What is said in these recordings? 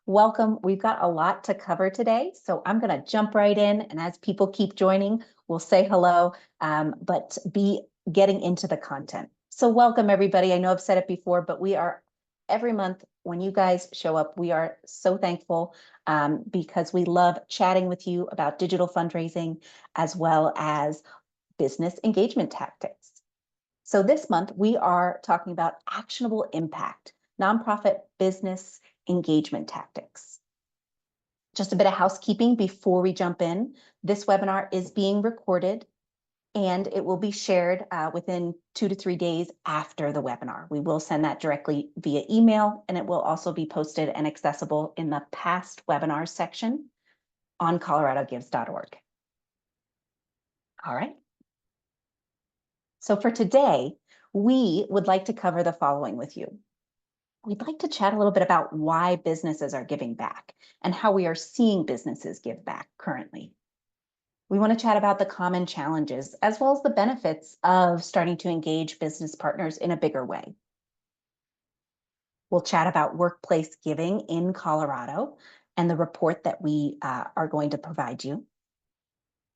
Welcome. We've got a lot to cover today, so I'm going to jump right in. And as people keep joining, we'll say hello, but be getting into the content. So welcome, everybody. I know I've said it before, but we are every month when you guys show up, we are so thankful because we love chatting with you about digital fundraising as well as business engagement tactics. So this month, we are talking about actionable impact, nonprofit business engagement tactics. Just a bit of housekeeping before we jump in. This webinar is being recorded and it will be shared within 2 to 3 days after the webinar. We will send that directly via email, and it will also be posted and accessible in the past webinars section on coloradogives.org. All right. So for today, we would like to cover the following with you. We'd like to chat a little bit about why businesses are giving back and how we are seeing businesses give back currently. We want to chat about the common challenges as well as the benefits of starting to engage business partners in a bigger way. We'll chat about workplace giving in Colorado and the report that we are going to provide you.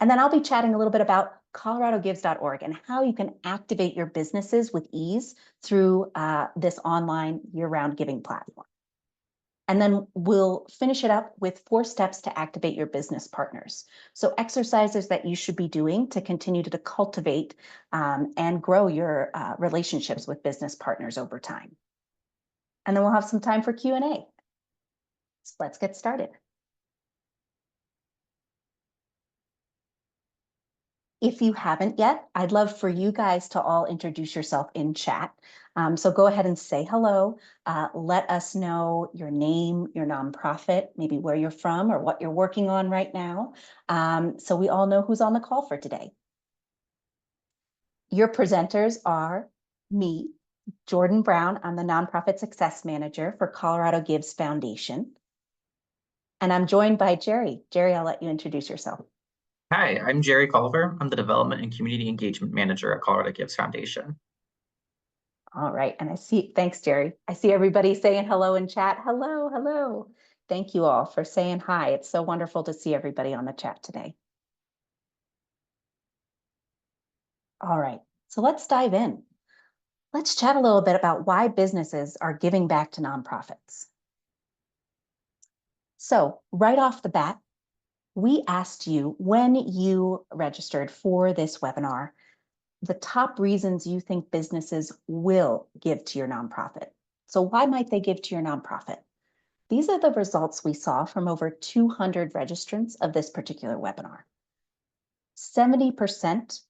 And then I'll be chatting a little bit about coloradogives.org and how you can activate your businesses with ease through this online year-round giving platform. And then we'll finish it up with 4 steps to activate your business partners. So exercises that you should be doing to continue to cultivate and grow your relationships with business partners over time. And then we'll have some time for Q&A. So let's get started. If you haven't yet, I'd love for you guys to all introduce yourself in chat. So go ahead and say hello. Let us know your name, your nonprofit, maybe where you're from or what you're working on right now. So we all know who's on the call for today. Your presenters are me, Jordan Brown. I'm the Nonprofit Success Manager for Colorado Gives Foundation. And I'm joined by Jerry. Jerry, I'll let you introduce yourself. Hi, I'm Jerry Culver. I'm the Development and Community Engagement Manager at Colorado Gives Foundation. All right, and thanks, Jerry. I see everybody saying hello in chat. Hello, hello. Thank you all for saying hi. It's so wonderful to see everybody on the chat today. All right, so let's dive in. Let's chat a little bit about why businesses are giving back to nonprofits. So right off the bat, we asked you when you registered for this webinar, the top reasons you think businesses will give to your nonprofit. So why might they give to your nonprofit? These are the results we saw from over 200 registrants of this particular webinar. 70%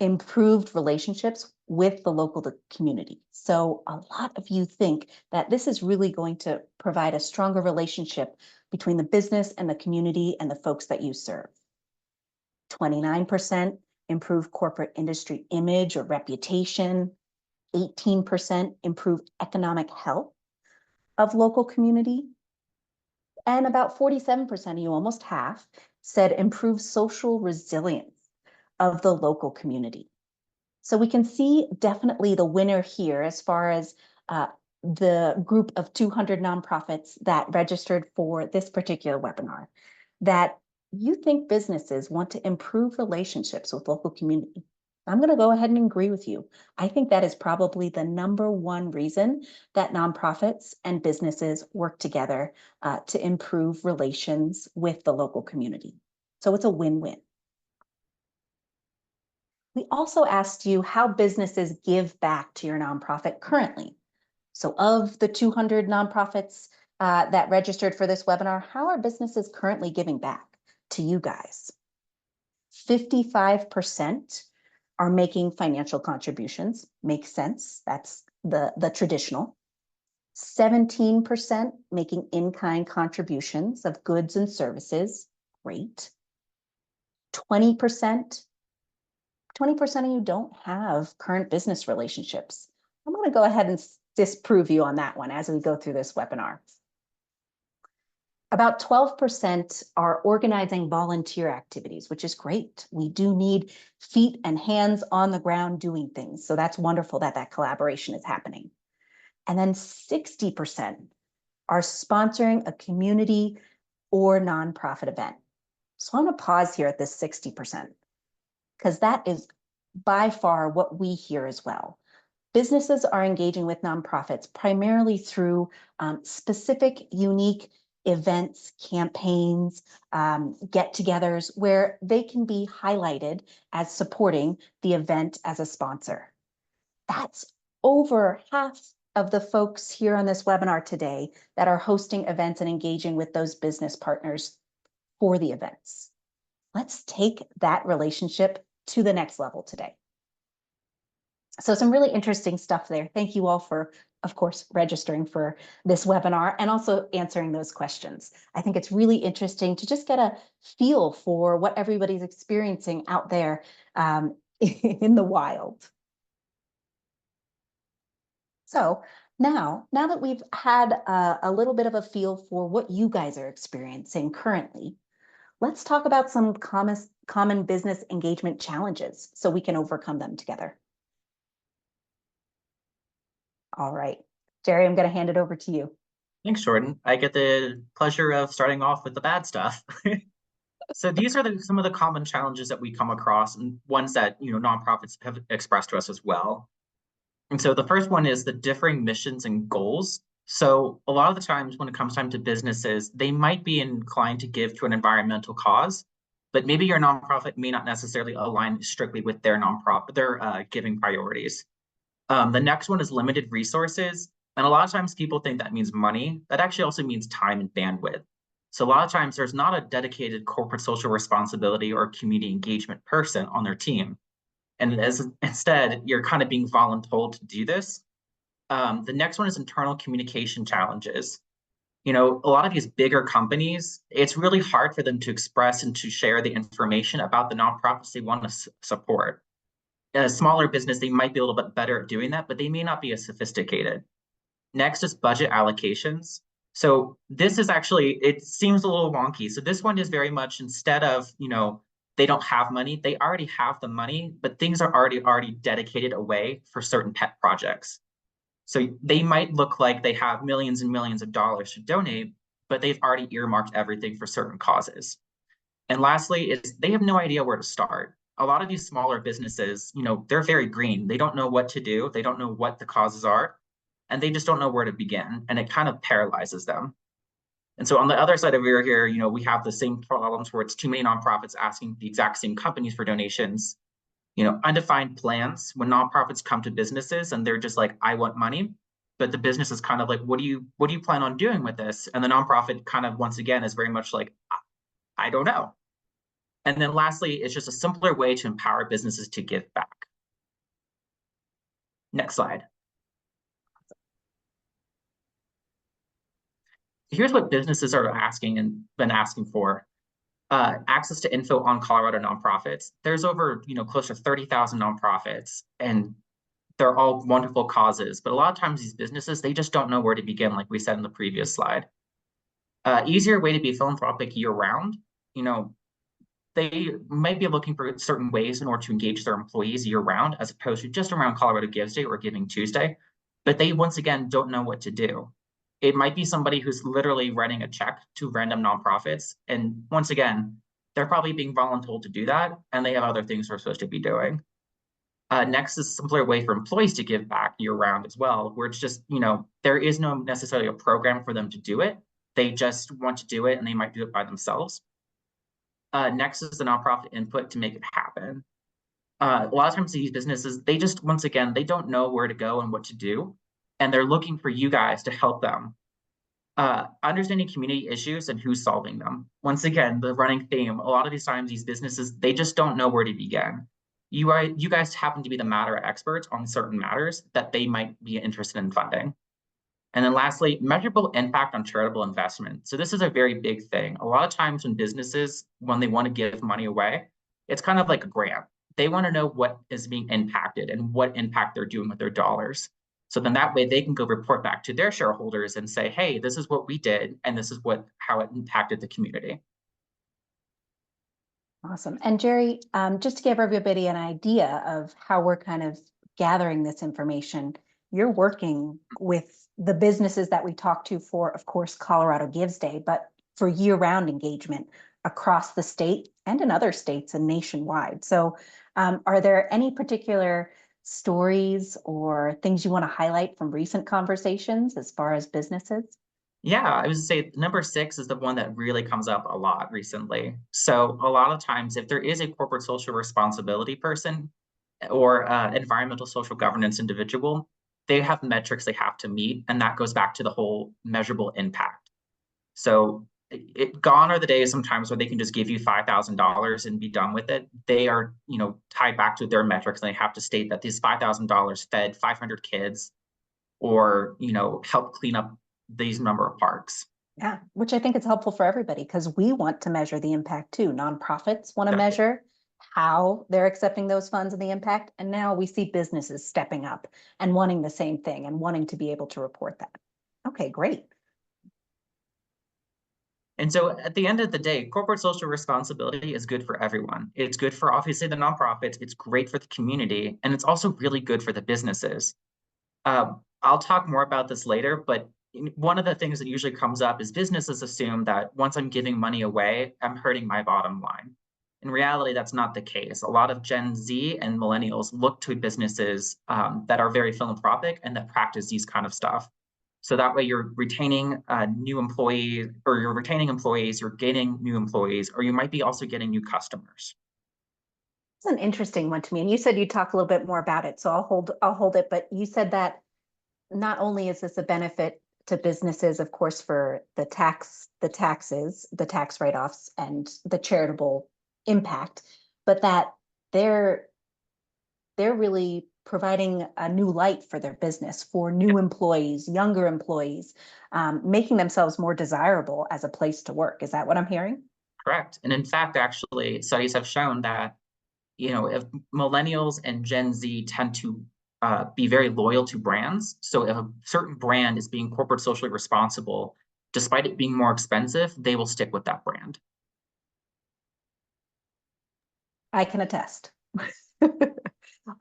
improved relationships with the local community. So a lot of you think that this is really going to provide a stronger relationship between the business and the community and the folks that you serve. 29% improve corporate industry image or reputation. 18% improve economic health of local community. And about 47% of you, almost half, said improve social resilience of the local community. So we can see definitely the winner here as far as the group of 200 nonprofits that registered for this particular webinar, that you think businesses want to improve relationships with local community. I'm going to go ahead and agree with you. I think that is probably the #1 reason that nonprofits and businesses work together to improve relations with the local community. So it's a win-win. We also asked you how businesses give back to your nonprofit currently. So of the 200 nonprofits that registered for this webinar, how are businesses currently giving back to you guys? 55% are making financial contributions. Makes sense. That's the traditional. 17% making in-kind contributions of goods and services. Great. 20% of you don't have current business relationships. I'm going to go ahead and disprove you on that one as we go through this webinar. About 12% are organizing volunteer activities, which is great. We do need feet and hands on the ground doing things. So that's wonderful that that collaboration is happening. And then 60% are sponsoring a community or nonprofit event. So I'm going to pause here at this 60%, because that is by far what we hear as well. Businesses are engaging with nonprofits primarily through specific, unique events, campaigns, get-togethers, where they can be highlighted as supporting the event as a sponsor. That's over half of the folks here on this webinar today that are hosting events and engaging with those business partners for the events. Let's take that relationship to the next level today. So some really interesting stuff there. Thank you all for, of course, registering for this webinar and also answering those questions. I think it's really interesting to just get a feel for what everybody's experiencing out there in the wild. So now that we've had a little bit of a feel for what you guys are experiencing currently, let's talk about some common business engagement challenges so we can overcome them together. All right, Jerry, I'm going to hand it over to you. Thanks, Jordan. I get the pleasure of starting off with the bad stuff. So these are some of the common challenges that we come across, and ones that nonprofits have expressed to us as well. And so the first one is the differing missions and goals. So a lot of the times when it comes time to businesses, they might be inclined to give to an environmental cause, but maybe your nonprofit may not necessarily align strictly with their giving priorities. The next one is limited resources. And a lot of times people think that means money. That actually also means time and bandwidth. So a lot of times there's not a dedicated corporate social responsibility or community engagement person on their team. And instead, you're kind of being voluntold to do this. The next one is internal communication challenges. A lot of these bigger companies, it's really hard for them to express and to share the information about the nonprofits they want to support. A smaller business, they might be a little bit better at doing that, but they may not be as sophisticated. Next is budget allocations. So this is actually, it seems a little wonky. So this one is very much, instead of, they don't have money, they already have the money, but things are already dedicated away for certain pet projects. So they might look like they have millions and millions of dollars to donate, but they've already earmarked everything for certain causes. And lastly, is they have no idea where to start. A lot of these smaller businesses, they're very green. They don't know what to do. They don't know what the causes are, and they just don't know where to begin. And it kind of paralyzes them. And so on the other side of here, we have the same problems where it's too many nonprofits asking the exact same companies for donations. Undefined plans when nonprofits come to businesses and they're just like, I want money. But the business is kind of like, what do you plan on doing with this? And the nonprofit kind of, once again, is very much like, I don't know. And then lastly, it's just a simpler way to empower businesses to give back. Next slide. Here's what businesses are asking and been asking for. Access to info on Colorado nonprofits. There's over, close to 30,000 nonprofits, and they're all wonderful causes. But a lot of times these businesses, they just don't know where to begin, like we said in the previous slide. Easier way to be philanthropic year round. They might be looking for certain ways in order to engage their employees year round, as opposed to just around Colorado Gives Day or Giving Tuesday. But they, once again, don't know what to do. It might be somebody who's literally writing a check to random nonprofits. And once again, they're probably being voluntold to do that, and they have other things they're supposed to be doing. Next is a simpler way for employees to give back year round as well, where it's just, there is no necessarily a program for them to do it. They just want to do it, and they might do it by themselves. Next is the nonprofit input to make it happen. A lot of times these businesses, they just, once again, they don't know where to go and what to do. And they're looking for you guys to help them. Understanding community issues and who's solving them. Once again, the running theme, a lot of these times these businesses, they just don't know where to begin. You guys happen to be the matter experts on certain matters that they might be interested in funding. And then lastly, measurable impact on charitable investment. So this is a very big thing. A lot of times when businesses, when they want to give money away, it's kind of like a grant. They want to know what is being impacted and what impact they're doing with their dollars. So then that way they can go report back to their shareholders and say, hey, this is what we did, and this is how it impacted the community. Awesome. And Jerry, just to give everybody an idea of how we're kind of gathering this information, you're working with the businesses that we talk to for, of course, Colorado Gives Day, but for year-round engagement across the state and in other states and nationwide. So are there any particular stories or things you want to highlight from recent conversations as far as businesses? Yeah, I would say number 6 is the one that really comes up a lot recently. So a lot of times, if there is a corporate social responsibility person or environmental social governance individual, they have metrics they have to meet, and that goes back to the whole measurable impact. So gone are the days sometimes where they can just give you $5,000 and be done with it. They are, tied back to their metrics, and they have to state that these $5,000 fed 500 kids or, help clean up these number of parks. Yeah, which I think is helpful for everybody because we want to measure the impact too. Nonprofits want to Exactly. measure how they're accepting those funds and the impact. And now we see businesses stepping up and wanting the same thing and wanting to be able to report that. Okay, great. And so at the end of the day, corporate social responsibility is good for everyone. It's good for obviously the nonprofits, it's great for the community, and it's also really good for the businesses. I'll talk more about this later, but one of the things that usually comes up is businesses assume that once I'm giving money away, I'm hurting my bottom line. In reality, that's not the case. A lot of Gen Z and millennials look to businesses that are very philanthropic and that practice these kind of stuff. So that way you're retaining new employees, or you're retaining employees, you're getting new employees, or you might be also getting new customers. It's an interesting one to me. And you said you'd talk a little bit more about it. So I'll hold it. But you said that not only is this a benefit to businesses, of course, for the taxes, the tax write-offs and the charitable impact, but that they're really providing a new light for their business, for new employees, younger employees, making themselves more desirable as a place to work. Is that what I'm hearing? Correct. And in fact, actually, studies have shown that if millennials and Gen Z tend to be very loyal to brands, so if a certain brand is being corporate socially responsible, despite it being more expensive, they will stick with that brand. I can attest.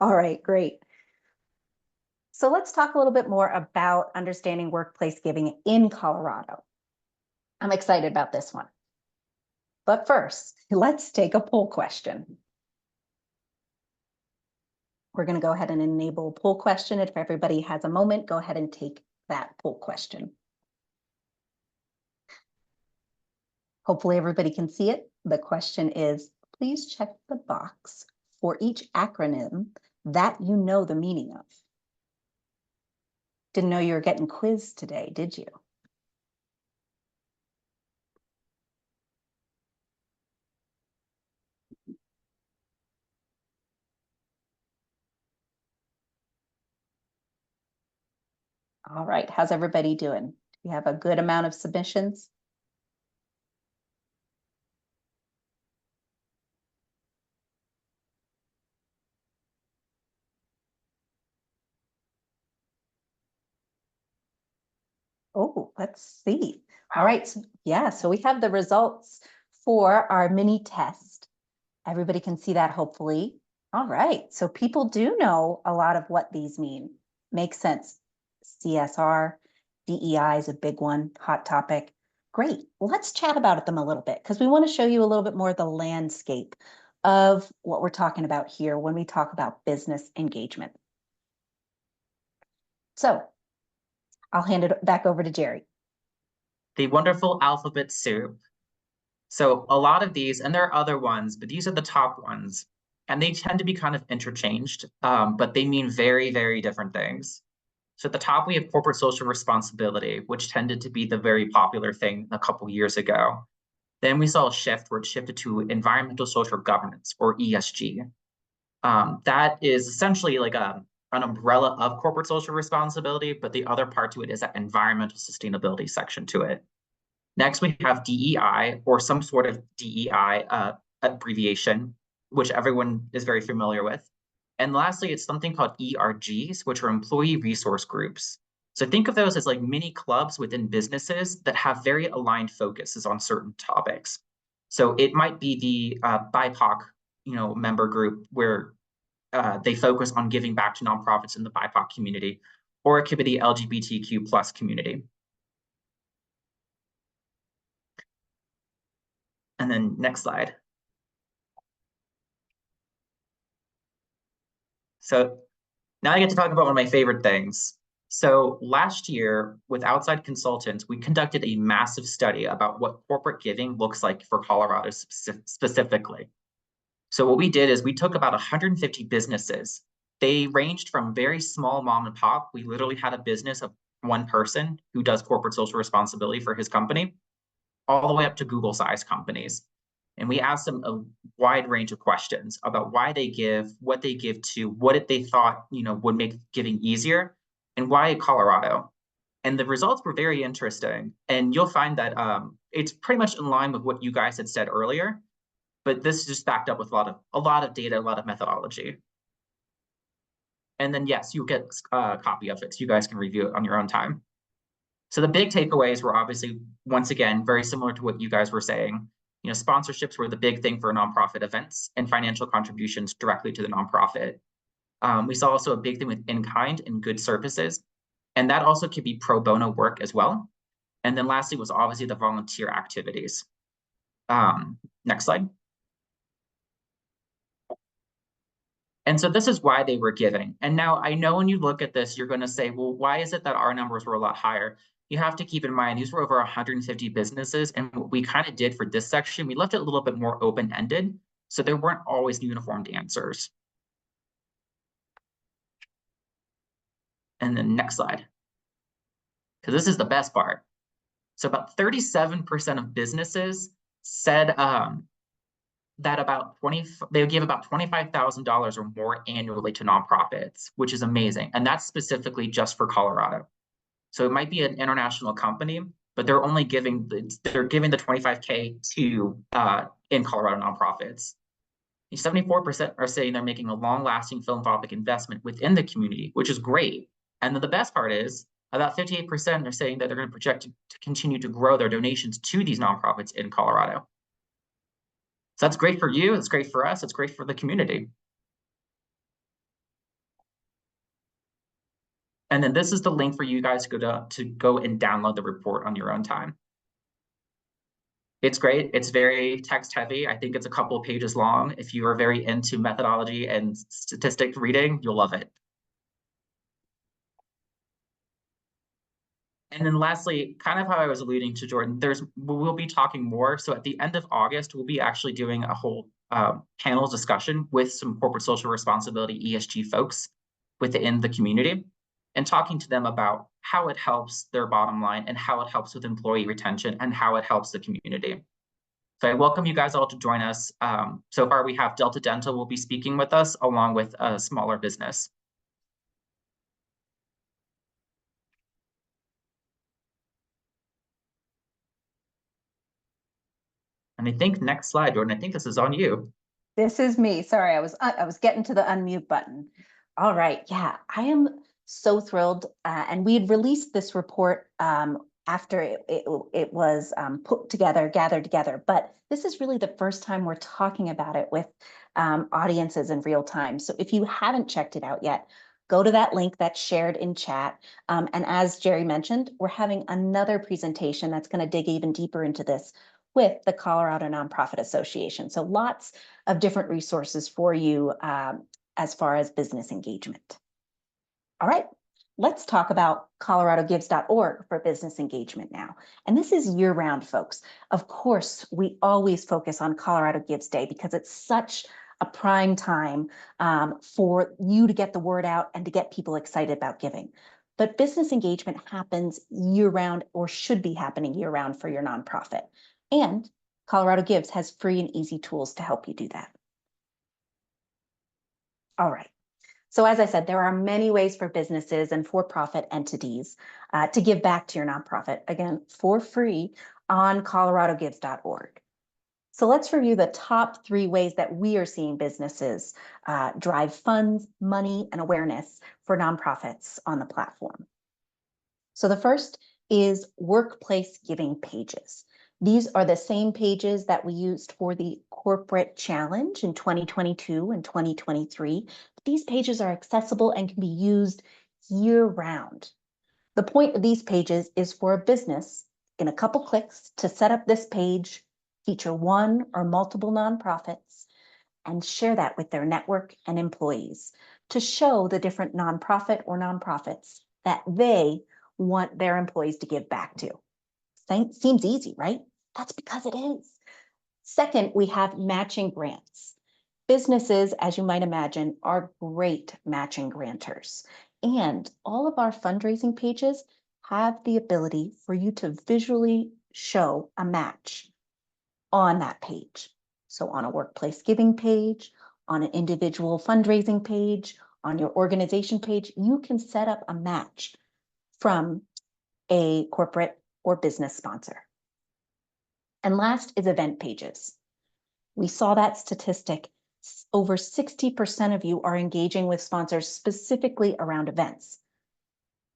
All right, great. So let's talk a little bit more about understanding workplace giving in Colorado. I'm excited about this one. But first, let's take a poll question. We're going to go ahead and enable a poll question. If everybody has a moment, go ahead and take that poll question. Hopefully everybody can see it. The question is, please check the box for each acronym that you know the meaning of. Didn't know you were getting quizzed today, did you? All right, how's everybody doing? Do you have a good amount of submissions? Oh, let's see. All right, so, yeah, so we have the results for our mini test. Everybody can see that, hopefully. All right, so people do know a lot of what these mean. Makes sense. CSR, DEI is a big one, hot topic. Great, well, let's chat about them a little bit because we want to show you a little bit more of the landscape of what we're talking about here when we talk about business engagement. So I'll hand it back over to Jerry. The wonderful alphabet soup. So a lot of these, and there are other ones, but these are the top ones, and they tend to be kind of interchanged, but they mean very, very different things. So at the top, we have corporate social responsibility, which tended to be the very popular thing a couple years ago. Then we saw a shift where it shifted to environmental social governance, or ESG. That is essentially like an umbrella of corporate social responsibility, but the other part to it is that environmental sustainability section to it. Next, we have DEI, or some sort of DEI abbreviation, which everyone is very familiar with. And lastly, it's something called ERGs, which are employee resource groups. So think of those as like mini clubs within businesses that have very aligned focuses on certain topics. So it might be the BIPOC, member group where they focus on giving back to nonprofits in the BIPOC community, or it could be the LGBTQ plus community. And then next slide. So now I get to talk about one of my favorite things. So last year, with outside consultants, we conducted a massive study about what corporate giving looks like for Colorado specifically. So what we did is we took about 150 businesses. They ranged from very small mom and pop. We literally had a business of one person who does corporate social responsibility for his company, all the way up to Google-sized companies. And we asked them a wide range of questions about why they give, what they give to, what they thought, would make giving easier, and why Colorado. And the results were very interesting. And you'll find that it's pretty much in line with what you guys had said earlier, but this is just backed up with a lot of data, a lot of methodology. And then yes, you'll get a copy of it, so you guys can review it on your own time. So the big takeaways were obviously, once again, very similar to what you guys were saying. Sponsorships were the big thing for nonprofit events and financial contributions directly to the nonprofit. We saw also a big thing with in-kind and good services, and that also could be pro bono work as well. And then lastly was obviously the volunteer activities. Next slide. And so this is why they were giving. And now I know when you look at this, you're going to say, well, why is it that our numbers were a lot higher? You have to keep in mind, these were over 150 businesses. And what we kind of did for this section, we left it a little bit more open-ended. So there weren't always uniformed answers. And then next slide, because this is the best part. So about 37% of businesses said that they would give about $25,000 or more annually to nonprofits, which is amazing. And that's specifically just for Colorado. So it might be an international company, but they're only giving the 25K to in Colorado nonprofits. 74% are saying they're making a long-lasting philanthropic investment within the community, which is great. And then the best part is about 58% are saying that they're going to project to continue to grow their donations to these nonprofits in Colorado. So that's great for you. It's great for us. It's great for the community. And then this is the link for you guys to go and download the report on your own time. It's great. It's very text heavy. I think it's a couple of pages long. If you are very into methodology and statistic reading, you'll love it. And then lastly, kind of how I was alluding to, Jordan, we'll be talking more. So at the end of August, we'll be actually doing a whole panel discussion with some corporate social responsibility ESG folks within the community and talking to them about how it helps their bottom line and how it helps with employee retention and how it helps the community. So I welcome you guys all to join us. So far, we have Delta Dental will be speaking with us along with a smaller business. And I think next slide, Jordan, I think this is on you. This is me. Sorry, I was getting to the unmute button. All right. Yeah, I am so thrilled. And we had released this report after it was put together, gathered together. But this is really the first time we're talking about it with audiences in real time. So if you haven't checked it out yet, go to that link that's shared in chat. And as Jerry mentioned, we're having another presentation that's going to dig even deeper into this with the Colorado Nonprofit Association. So lots of different resources for you as far as business engagement. All right, let's talk about coloradogives.org for business engagement now. And this is year-round, folks. Of course, we always focus on Colorado Gives Day because it's such a prime time for you to get the word out and to get people excited about giving. But business engagement happens year-round or should be happening year-round for your nonprofit. And Colorado Gives has free and easy tools to help you do that. All right. So as I said, there are many ways for businesses and for-profit entities to give back to your nonprofit, again, for free on coloradogives.org. So let's review the top 3 ways that we are seeing businesses drive funds, money, and awareness for nonprofits on the platform. So the first is workplace giving pages. These are the same pages that we used for the corporate challenge in 2022 and 2023. These pages are accessible and can be used year round. The point of these pages is for a business in a couple clicks to set up this page, feature one or multiple nonprofits, and share that with their network and employees to show the different nonprofit or nonprofits that they want their employees to give back to. Seems easy, right? That's because it is. Second, we have matching grants. Businesses, as you might imagine, are great matching grantors. And all of our fundraising pages have the ability for you to visually show a match on that page. So on a workplace giving page, on an individual fundraising page, on your organization page, you can set up a match from a corporate or business sponsor. And last is event pages. We saw that statistic. Over 60% of you are engaging with sponsors specifically around events.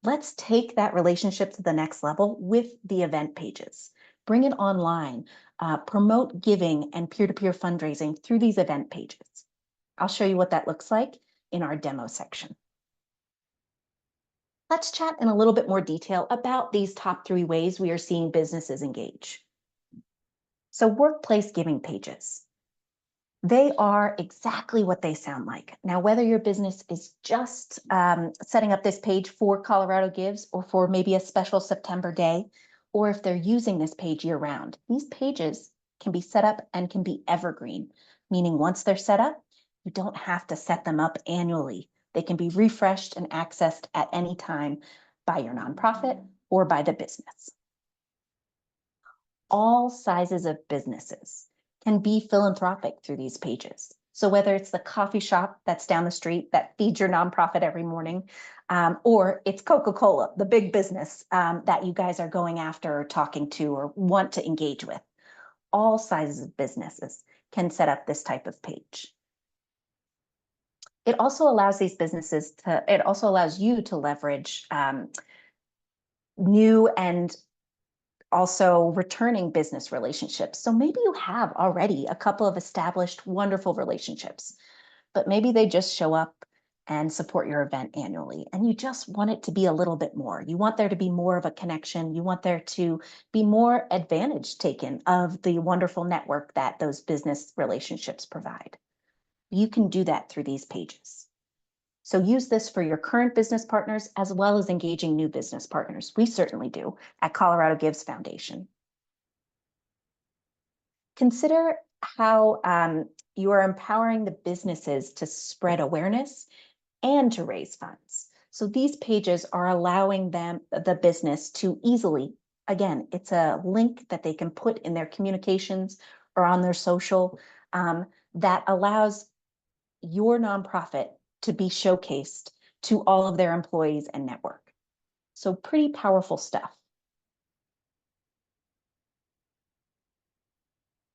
Let's take that relationship to the next level with the event pages. Bring it online, promote giving and peer-to-peer fundraising through these event pages. I'll show you what that looks like in our demo section. Let's chat in a little bit more detail about these top 3 ways we are seeing businesses engage. So workplace giving pages. They are exactly what they sound like. Now, whether your business is just setting up this page for Colorado Gives or for maybe a special September day, or if they're using this page year round, these pages can be set up and can be evergreen, meaning once they're set up, you don't have to set them up annually. They can be refreshed and accessed at any time by your nonprofit or by the business. All sizes of businesses can be philanthropic through these pages. So whether it's the coffee shop that's down the street that feeds your nonprofit every morning, or it's Coca-Cola, the big business that you guys are going after or talking to or want to engage with, all sizes of businesses can set up this type of page. It also allows these businesses to, it also allows you to leverage new and also returning business relationships. So maybe you have already a couple of established wonderful relationships, but maybe they just show up and support your event annually. And you just want it to be a little bit more. You want there to be more of a connection. You want there to be more advantage taken of the wonderful network that those business relationships provide. You can do that through these pages. So use this for your current business partners as well as engaging new business partners. We certainly do at Colorado Gives Foundation. Consider how you are empowering the businesses to spread awareness and to raise funds. So these pages are allowing them, the business, to easily, again, it's a link that they can put in their communications or on their social that allows your nonprofit to be showcased to all of their employees and network. So pretty powerful stuff.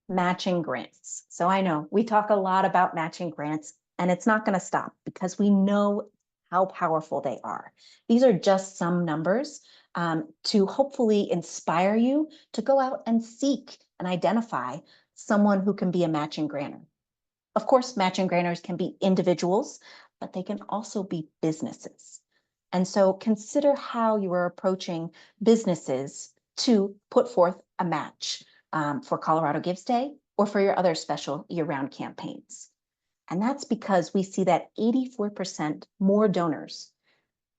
Matching grants. So I know we talk a lot about matching grants, and it's not going to stop because we know how powerful they are. These are just some numbers to hopefully inspire you to go out and seek and identify someone who can be a matching grantor. Of course, matching grantors can be individuals, but they can also be businesses. And so consider how you are approaching businesses to put forth a match for Colorado Gives Day or for your other special year-round campaigns. And that's because we see that 84% more donors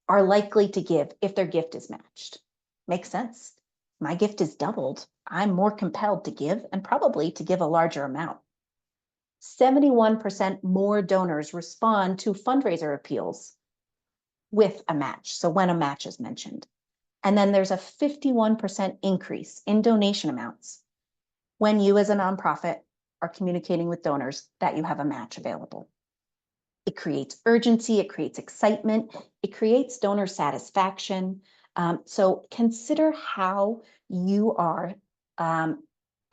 are likely to give if their gift is matched. Makes sense. My gift is doubled. I'm more compelled to give and probably to give a larger amount. 71% more donors respond to fundraiser appeals with a match. So when a match is mentioned. And then there's a 51% increase in donation amounts when you as a nonprofit are communicating with donors that you have a match available. It creates urgency, it creates excitement, it creates donor satisfaction. So consider how you are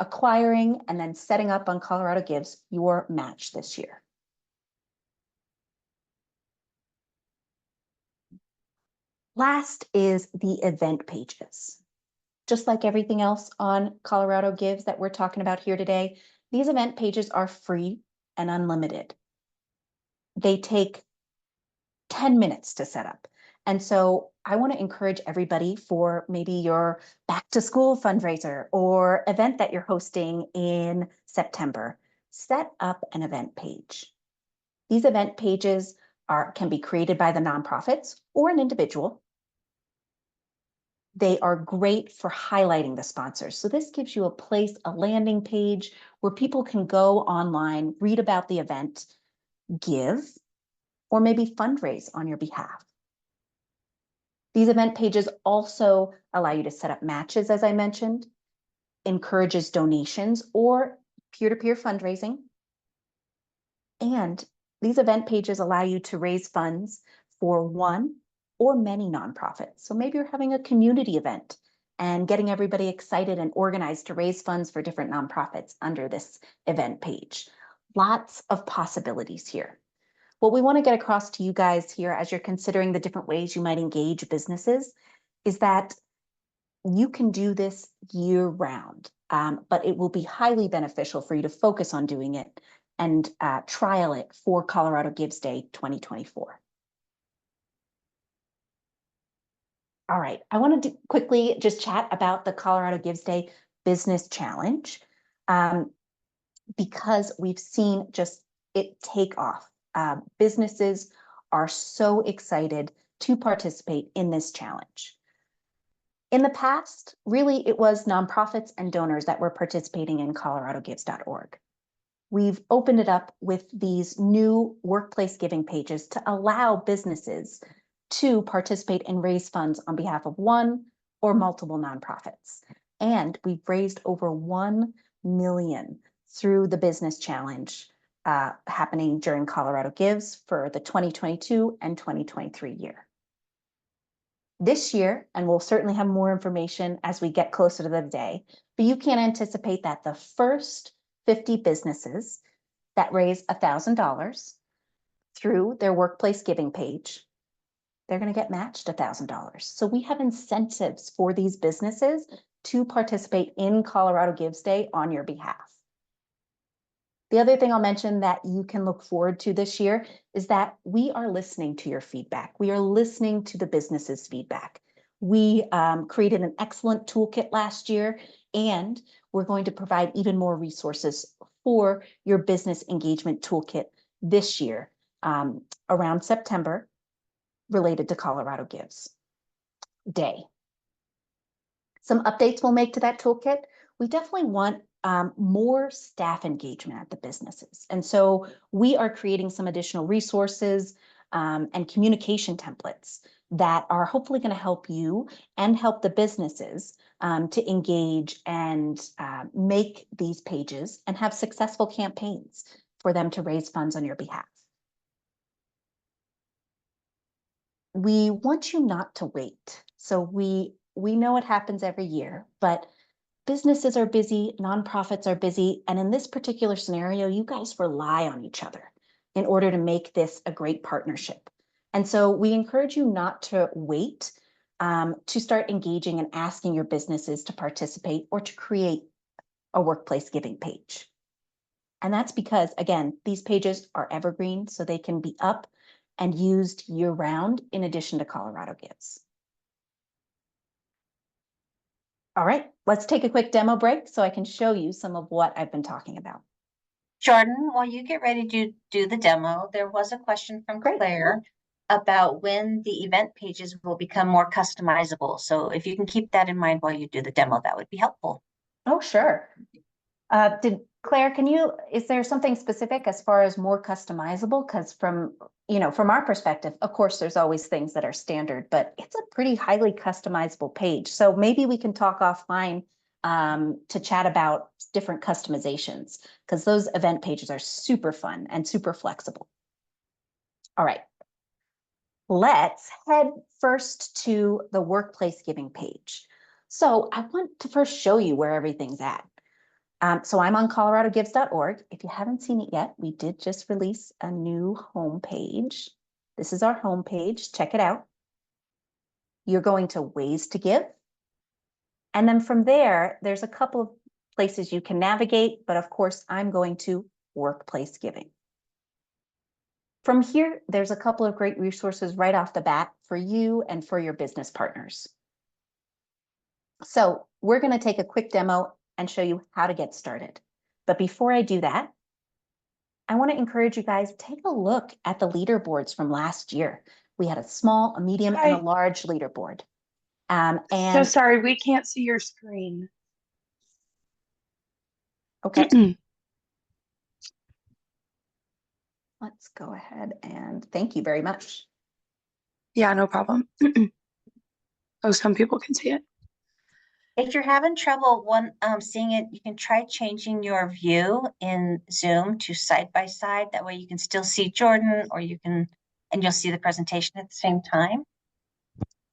acquiring and then setting up on Colorado Gives your match this year. Last is the event pages. Just like everything else on Colorado Gives that we're talking about here today, these event pages are free and unlimited. They take 10 minutes to set up. And so I want to encourage everybody for maybe your back to school fundraiser or event that you're hosting in September, set up an event page. These event pages can be created by the nonprofits or an individual. They are great for highlighting the sponsors. So this gives you a place, a landing page where people can go online, read about the event, give, or maybe fundraise on your behalf. These event pages also allow you to set up matches, as I mentioned, encourages donations or peer-to-peer fundraising. And these event pages allow you to raise funds for one or many nonprofits. So maybe you're having a community event and getting everybody excited and organized to raise funds for different nonprofits under this event page. Lots of possibilities here. What we want to get across to you guys here as you're considering the different ways you might engage businesses is that you can do this year round, but it will be highly beneficial for you to focus on doing it and trial it for Colorado Gives Day 2024. All right, I want to quickly just chat about the Colorado Gives Day Business Challenge because we've seen just it take off. Businesses are so excited to participate in this challenge. In the past, really, it was nonprofits and donors that were participating in coloradogives.org. We've opened it up with these new workplace giving pages to allow businesses to participate and raise funds on behalf of one or multiple nonprofits. And we've raised over 1 million through the business challenge happening during Colorado Gives for the 2022 and 2023 year. This year, and we'll certainly have more information as we get closer to the day, but you can anticipate that the first 50 businesses that raise $1,000 through their workplace giving page, they're going to get matched $1,000. So we have incentives for these businesses to participate in Colorado Gives Day on your behalf. The other thing I'll mention that you can look forward to this year is that we are listening to your feedback. We are listening to the business's feedback. We created an excellent toolkit last year, and we're going to provide even more resources for your business engagement toolkit this year around September related to Colorado Gives Day. Some updates we'll make to that toolkit. We definitely want more staff engagement at the businesses. And so we are creating some additional resources and communication templates that are hopefully going to help you and help the businesses to engage and make these pages and have successful campaigns for them to raise funds on your behalf. We want you not to wait. So we know it happens every year, but businesses are busy, nonprofits are busy, and in this particular scenario, you guys rely on each other in order to make this a great partnership. And so we encourage you not to wait to start engaging and asking your businesses to participate or to create a workplace giving page. And that's because, again, these pages are evergreen, so they can be up and used year-round in addition to Colorado Gives. All right, let's take a quick demo break so I can show you some of what I've been talking about. Jordan, while you get ready to do the demo, there was a question from Claire about when the event pages will become more customizable. So if you can keep that in mind while you do the demo, that would be helpful. Oh, sure. Claire, is there something specific as far as more customizable? Because from our perspective, of course, there's always things that are standard, but it's a pretty highly customizable page. So maybe we can talk offline to chat about different customizations, because those event pages are super fun and super flexible. All right. Let's head first to the workplace giving page. So I want to first show you where everything's at. So I'm on coloradogives.org. If you haven't seen it yet, we did just release a new homepage. This is our homepage. Check it out. You're going to Ways to Give. And then from there, there's a couple of places you can navigate, but of course, I'm going to Workplace Giving. From here, there's a couple of great resources right off the bat for you and for your business partners. So we're going to take a quick demo and show you how to get started. But before I do that, I want to encourage you guys, take a look at the leaderboards from last year. We had a small, a medium, and a Hi. large leaderboard. So And sorry, we can't see your screen. okay, let's go ahead and thank you very much. Yeah, no problem. Oh, some people can see it. If you're having trouble seeing it, you can try changing your view in Zoom to side by side. That way you can still see Jordan, or and you'll see the presentation at the same time.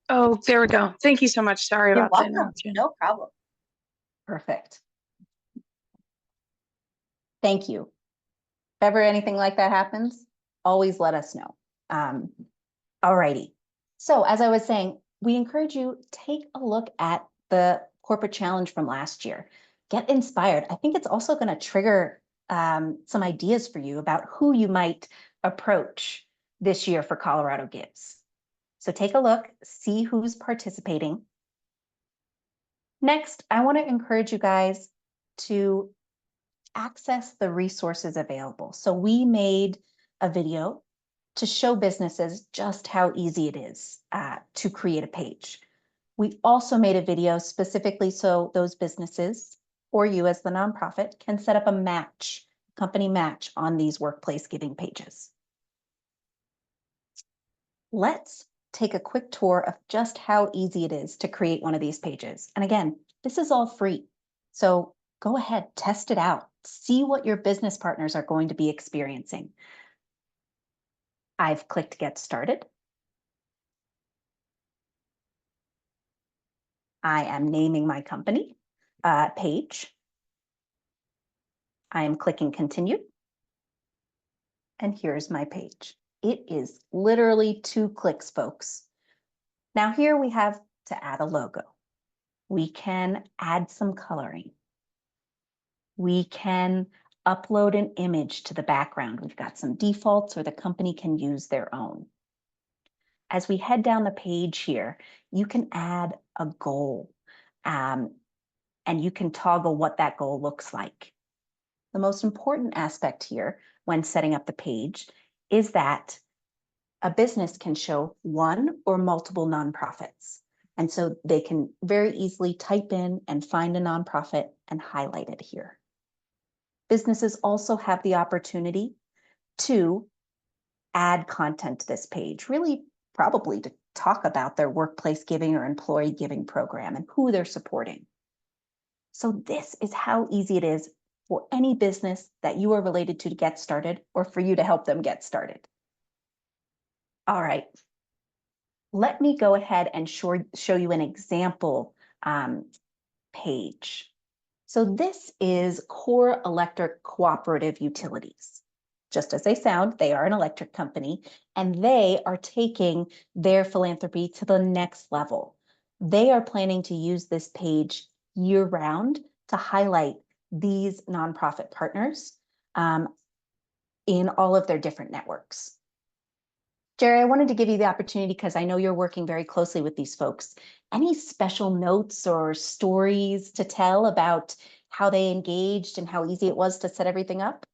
Oh, there we go. Thank you so much. Sorry You're about the welcome. interruption. No problem. Perfect. Thank you. If ever anything like that happens, always let us know. Alrighty. So as I was saying, we encourage you, take a look at the corporate challenge from last year. Get inspired. I think it's also going to trigger some ideas for you about who you might approach this year for Colorado Gives. So take a look, see who's participating. Next, I want to encourage you guys to access the resources available. So we made a video to show businesses just how easy it is to create a page. We also made a video specifically so those businesses or you as the nonprofit can set up a match, company match on these workplace giving pages. Let's take a quick tour of just how easy it is to create one of these pages. And again, this is all free. So go ahead, test it out. See what your business partners are going to be experiencing. I've clicked Get Started. I am naming my company page. I am clicking Continue. And here's my page. It is literally 2 clicks, folks. Now here we have to add a logo. We can add some coloring. We can upload an image to the background. We've got some defaults, or the company can use their own. As we head down the page here, you can add a goal, and you can toggle what that goal looks like. The most important aspect here when setting up the page is that a business can show one or multiple nonprofits. And so they can very easily type in and find a nonprofit and highlight it here. Businesses also have the opportunity to add content to this page, really probably to talk about their workplace giving or employee giving program and who they're supporting. So this is how easy it is for any business that you are related to get started, or for you to help them get started. All right, let me go ahead and show you an example page. So this is Core Electric Cooperative Utilities. Just as they sound, they are an electric company, and they are taking their philanthropy to the next level. They are planning to use this page year-round to highlight these nonprofit partners in all of their different networks. Jerry, I wanted to give you the opportunity because I know you're working very closely with these folks. Any special notes or stories to tell about how they engaged and how easy it was to set everything up?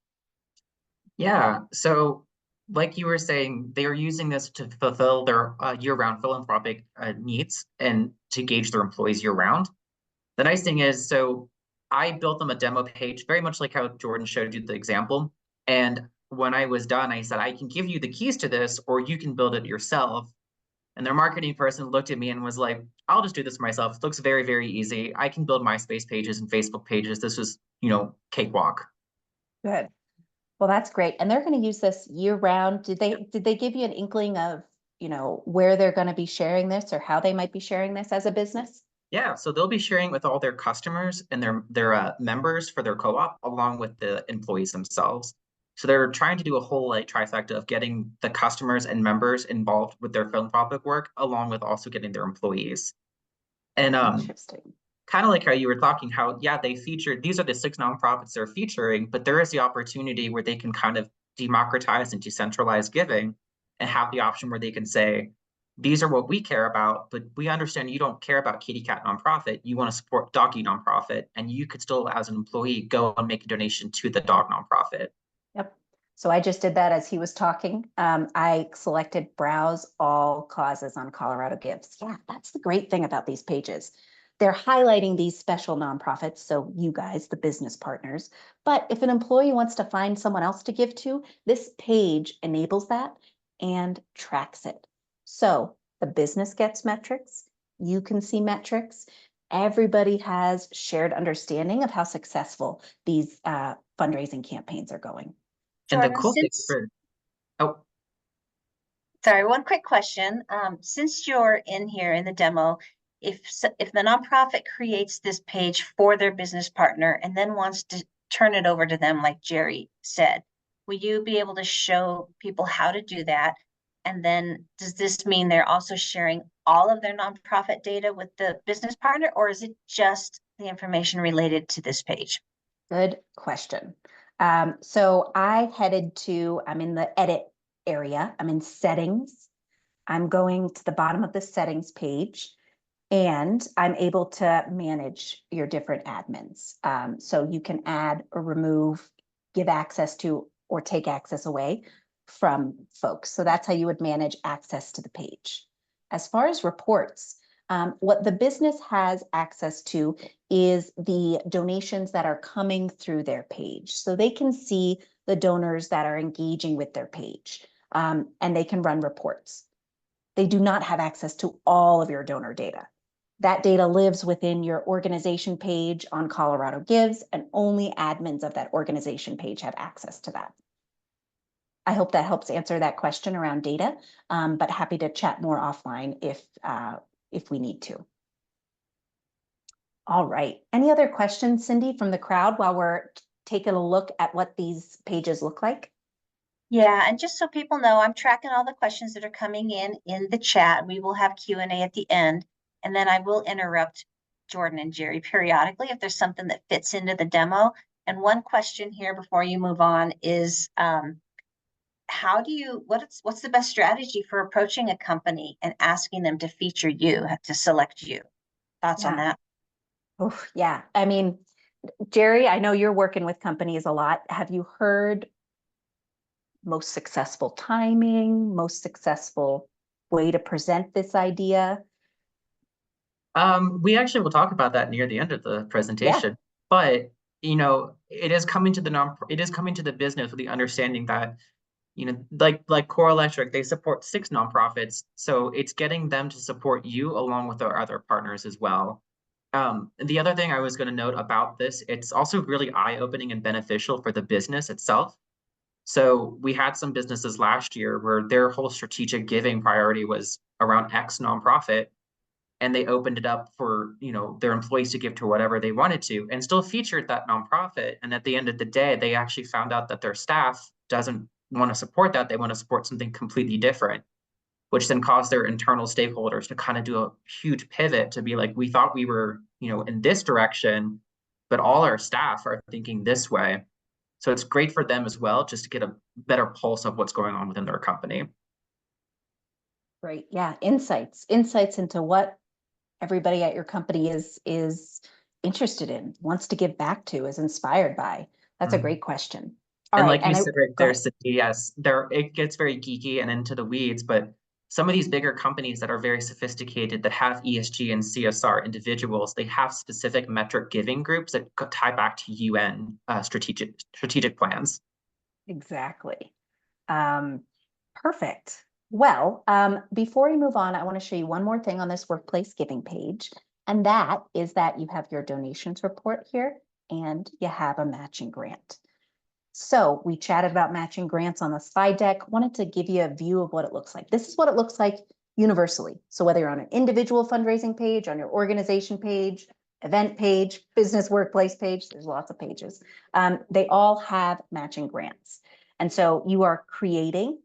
Yeah, so like you were saying, they are using this to fulfill their year-round philanthropic needs and to engage their employees year-round. The nice thing is, so I built them a demo page, very much like how Jordan showed you the example. And when I was done, I said, I can give you the keys to this, or you can build it yourself. And their marketing person looked at me and was like, I'll just do this myself. It looks very, very easy. I can build MySpace pages and Facebook pages. This was, cakewalk. Good. Well, that's great. And they're going to use this year round. Did they give you an inkling of, where they're going to be sharing this or how they might be sharing this as a business? Yeah, so they'll be sharing with all their customers and their members for their co-op, along with the employees themselves. So they're trying to do a whole trifecta of getting the customers and members involved with their philanthropic work, along with also getting their employees. And Interesting. kind of like how you were talking, how, yeah, they featured, these are the 6 nonprofits they're featuring, but there is the opportunity where they can kind of democratize and decentralize giving and have the option where they can say, these are what we care about, but we understand you don't care about kitty cat nonprofit. You want to support doggy nonprofit, and you could still, as an employee, go and make a donation to the dog nonprofit. Yep. So I just did that as he was talking. I selected browse all causes on Colorado Gives. Yeah, that's the great thing about these pages. They're highlighting these special nonprofits, so you guys, the business partners. But if an employee wants to find someone else to give to, this page enables that and tracks it. So the business gets metrics, you can see metrics. Everybody has shared understanding of how successful these fundraising campaigns are going. And the Jordan, cool thing since, for, oh, sorry, one quick question. Since you're in here in the demo, if the nonprofit creates this page for their business partner and then wants to turn it over to them, like Jerry said, will you be able to show people how to do that? And then does this mean they're also sharing all of their nonprofit data with the business partner, or is it just the information related to this page? Good question. So I'm in the edit area. I'm in settings. I'm going to the bottom of the settings page, and I'm able to manage your different admins. So you can add or remove, give access to, or take access away from folks. So that's how you would manage access to the page. As far as reports, what the business has access to is the donations that are coming through their page. So they can see the donors that are engaging with their page, and they can run reports. They do not have access to all of your donor data. That data lives within your organization page on Colorado Gives, and only admins of that organization page have access to that. I hope that helps answer that question around data, but happy to chat more offline if we need to. All right. Any other questions, Cindy, from the crowd while we're taking a look at what these pages look like? Yeah, and just so people know, I'm tracking all the questions that are coming in the chat. We will have Q&A at the end, and then I will interrupt Jordan and Jerry periodically if there's something that fits into the demo. And one question here before you move on is, what's the best strategy for approaching a company and asking them to feature you, to select you? Thoughts on that? Oh, yeah. I mean, Jerry, I know you're working with companies a lot. Have you heard most successful timing, most successful way to present this idea? we actually will talk about that near the end of the presentation, but it is coming to the business with the understanding that, like Core Electric, they support 6 nonprofits. So it's getting them to support you along with our other partners as well. The other thing I was going to note about this, it's also really eye-opening and beneficial for the business itself. So we had some businesses last year where their whole strategic giving priority was around X nonprofit, and they opened it up for their employees to give to whatever they wanted to, and still featured that nonprofit. And at the end of the day, they actually found out that their staff doesn't want to support that. They want to support something completely different, which then caused their internal stakeholders to kind of do a huge pivot to be like, we thought we were in this direction, but all our staff are thinking this way. So it's great for them as well, just to get a better pulse of what's going on within their company. Great. Yeah. Insights into what everybody at your company is interested in, wants to give back to, is inspired by. That's a great question. All and right. like you said right there, Cindy, yes, it gets very geeky and into the weeds, but some of these bigger companies that are very sophisticated, that have ESG and CSR individuals, they have specific metric giving groups that tie back to UN strategic plans. Exactly. Perfect. Well, before we move on, I want to show you one more thing on this workplace giving page, and that is that you have your donations report here, and you have a matching grant. So we chatted about matching grants on the slide deck. Wanted to give you a view of what it looks like. This is what it looks like universally. So whether you're on an individual fundraising page, on your organization page, event page, business workplace page, there's lots of pages. They all have matching grants. And so you are creating,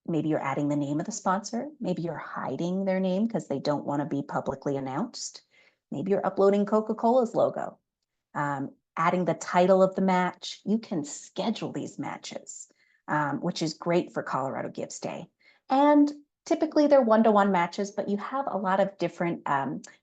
maybe you're adding the name of the sponsor, maybe you're hiding their name because they don't want to be publicly announced. Maybe you're uploading Coca-Cola's logo. adding the title of the match. You can schedule these matches, which is great for Colorado Gives Day. And typically they're one-to-one matches, but you have a lot of different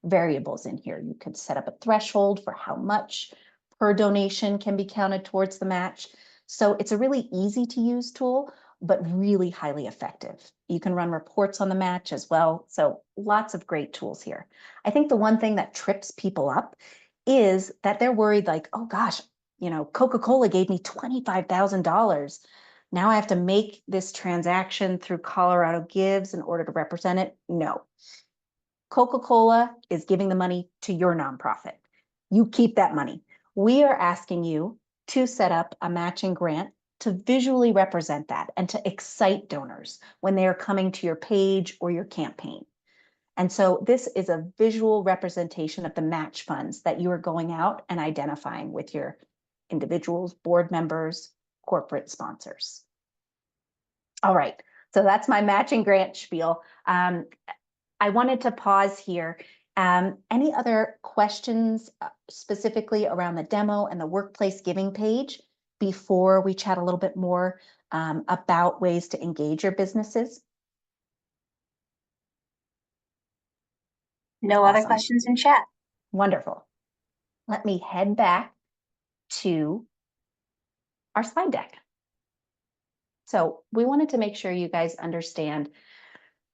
variables in here. You could set up a threshold for how much per donation can be counted towards the match. So it's a really easy to use tool, but really highly effective. You can run reports on the match as well. So lots of great tools here. I think the one thing that trips people up is that they're worried like, oh gosh, you know, Coca-Cola gave me $25,000. Now I have to make this transaction through Colorado Gives in order to represent it. No. Coca-Cola is giving the money to your nonprofit. You keep that money. We are asking you to set up a matching grant to visually represent that and to excite donors when they are coming to your page or your campaign. And so this is a visual representation of the match funds that you are going out and identifying with your individuals, board members, corporate sponsors. All right, so that's my matching grant spiel. I wanted to pause here. Any other questions specifically around the demo and the workplace giving page before we chat a little bit more about ways to engage your businesses? No other Awesome. questions in chat. Wonderful. Let me head back to our slide deck. So we wanted to make sure you guys understand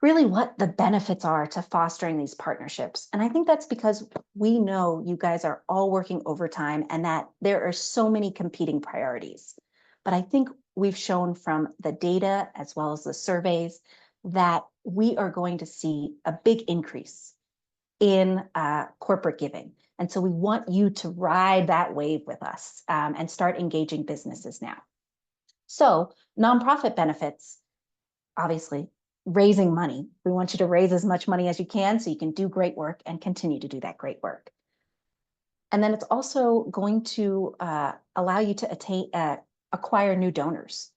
really what the benefits are to fostering these partnerships. And I think that's because we know you guys are all working overtime and that there are so many competing priorities. But I think we've shown from the data as well as the surveys that we are going to see a big increase in corporate giving. And so we want you to ride that wave with us and start engaging businesses now. So nonprofit benefits, obviously, raising money. We want you to raise as much money as you can so you can do great work and continue to do that great work. And then it's also going to allow you to acquire new donors.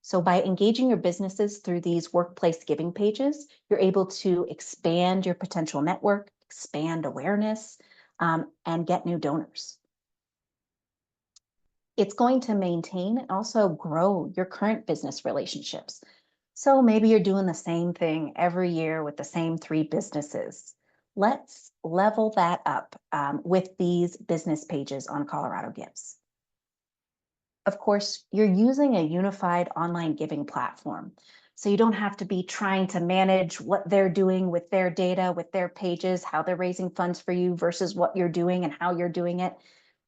So by engaging your businesses through these workplace giving pages, you're able to expand your potential network, expand awareness, and get new donors. It's going to maintain and also grow your current business relationships. So maybe you're doing the same thing every year with the same 3 businesses. Let's level that up with these business pages on Colorado Gives. Of course, you're using a unified online giving platform. So you don't have to be trying to manage what they're doing with their data, with their pages, how they're raising funds for you versus what you're doing and how you're doing it.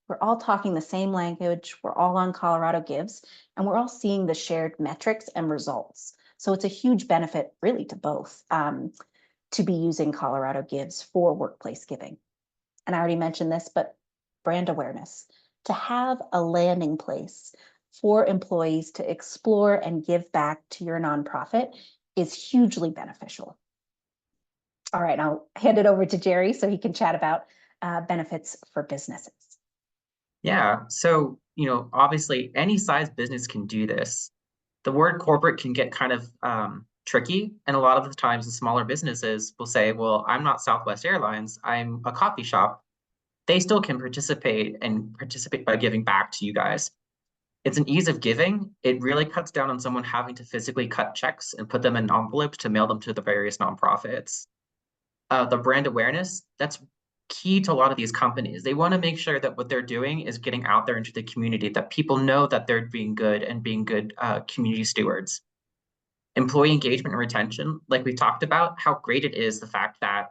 We're all talking the same language. We're all on Colorado Gives, and we're all seeing the shared metrics and results. So it's a huge benefit really to both to be using Colorado Gives for workplace giving. And I already mentioned this, but brand awareness. To have a landing place for employees to explore and give back to your nonprofit is hugely beneficial. All right, I'll hand it over to Jerry so he can chat about benefits for businesses. Yeah, so, obviously any size business can do this. The word corporate can get kind of tricky. And a lot of the times the smaller businesses will say, well, I'm not Southwest Airlines, I'm a coffee shop. They still can participate by giving back to you guys. It's an ease of giving. It really cuts down on someone having to physically cut checks and put them in envelopes to mail them to the various nonprofits. The brand awareness, that's key to a lot of these companies. They want to make sure that what they're doing is getting out there into the community, that people know that they're being good and being good community stewards. Employee engagement and retention, like we talked about, how great it is the fact that,